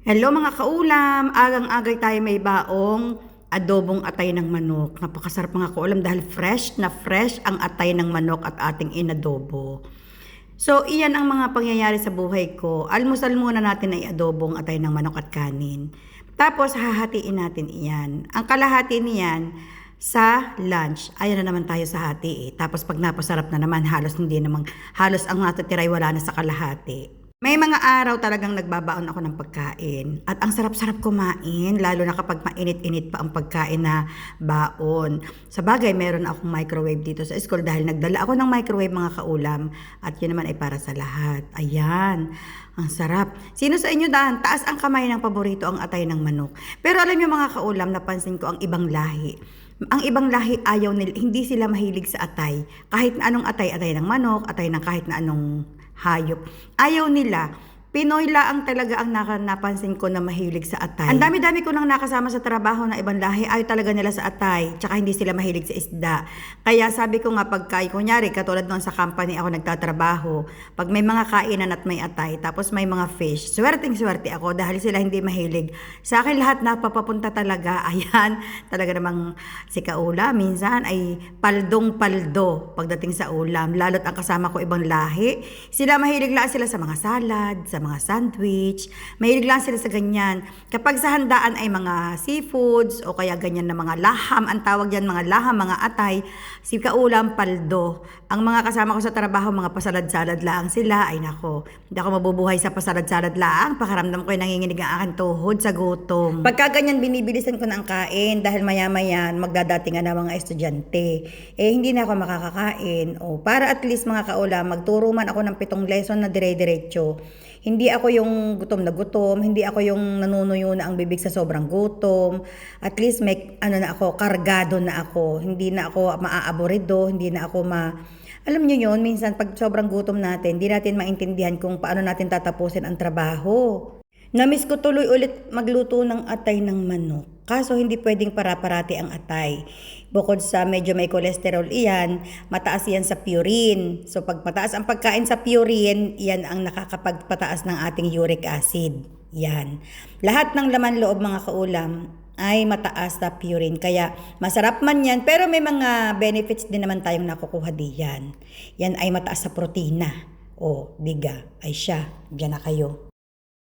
Hello mga kaulam! Agang-agay tayo may baong adobong atay ng manok. Napakasarap mga kaulam dahil fresh na fresh ang atay ng manok at ating inadobo. So, iyan ang mga pangyayari sa buhay ko. Almusal muna natin ay adobong atay ng manok at kanin. Tapos, hahatiin natin iyan. Ang kalahati niyan sa lunch. Ayan na naman tayo sa hati eh. Tapos, pag napasarap na naman, halos ang natitiray wala na sa kalahati. May mga araw talagang nagbabaon ako ng pagkain at ang sarap-sarap kumain lalo na kapag mainit-init pa ang pagkain na baon. Sa bagay, meron akong microwave dito sa school dahil nagdala ako ng microwave mga kaulam at yun naman ay para sa lahat. Ayan, ang sarap. Sino sa inyo dahan, taas ang kamay ng paborito ang atay ng manok. Pero alam niyo mga kaulam, napansin ko ang ibang lahi. Ang ibang lahi ayaw nila, hindi sila mahilig sa atay. Kahit na anong atay, atay ng manok, atay ng kahit na anong hayop. Ayaw nila. Pinoy laang talaga ang napansin ko na mahilig sa atay. Ang dami-dami ko nang nakasama sa trabaho na ibang lahi, ayaw talaga nila sa atay. Tsaka hindi sila mahilig sa isda. Kaya sabi ko nga pagka, kunyari, katulad noon sa company ako nagtatrabaho, pag may mga kainan at may atay, tapos may mga fish, swerteng-swerte ako dahil sila hindi mahilig. Sa akin lahat napapapunta talaga. Ayan, talaga namang si kaula, minsan ay paldong-paldo pagdating sa ulam. Lalo't ang kasama ko ibang lahi. Sila mahilig lang sila sa mga salad, sa mga sandwich. Mahilig lang sila sa ganyan. Kapag sa handaan ay mga seafoods o kaya ganyan na mga laham, ang tawag yan mga laham, mga atay, si kaulam paldo. Ang mga kasama ko sa trabaho, mga pasalad-salad lang sila, ay nako, hindi ako mabubuhay sa pasalad-salad lang. Pakaramdam ko ay nanginginig ang aking tuhod sa gutom. Pagka ganyan, binibilisan ko na ang kain dahil maya-maya magdadatingan na mga estudyante. Hindi na ako makakakain. Para at least mga kaulam, magturo man ako ng 7 lesson na dire-diretso. Hindi ako yung gutom na gutom, hindi ako yung nanunuyo na ang bibig sa sobrang gutom. At least may na ako, kargado na ako. Hindi na ako maaaborido, hindi na ako alam niyo yun, minsan pag sobrang gutom natin, hindi natin maintindihan kung paano natin tatapusin ang trabaho. Namiss ko tuloy ulit magluto ng atay ng manok. Kaso hindi pwedeng para-parati ang atay. Bukod sa medyo may cholesterol iyan, mataas yan sa purine. So pag mataas ang pagkain sa purine, yan ang nakakapagpataas ng ating uric acid. Yan. Lahat ng laman loob mga kaulam ay mataas sa purine. Kaya masarap man yan, pero may mga benefits din naman tayong nakukuha diyan. Yan ay mataas sa protina. Diga, ay siya. Diyan na kayo.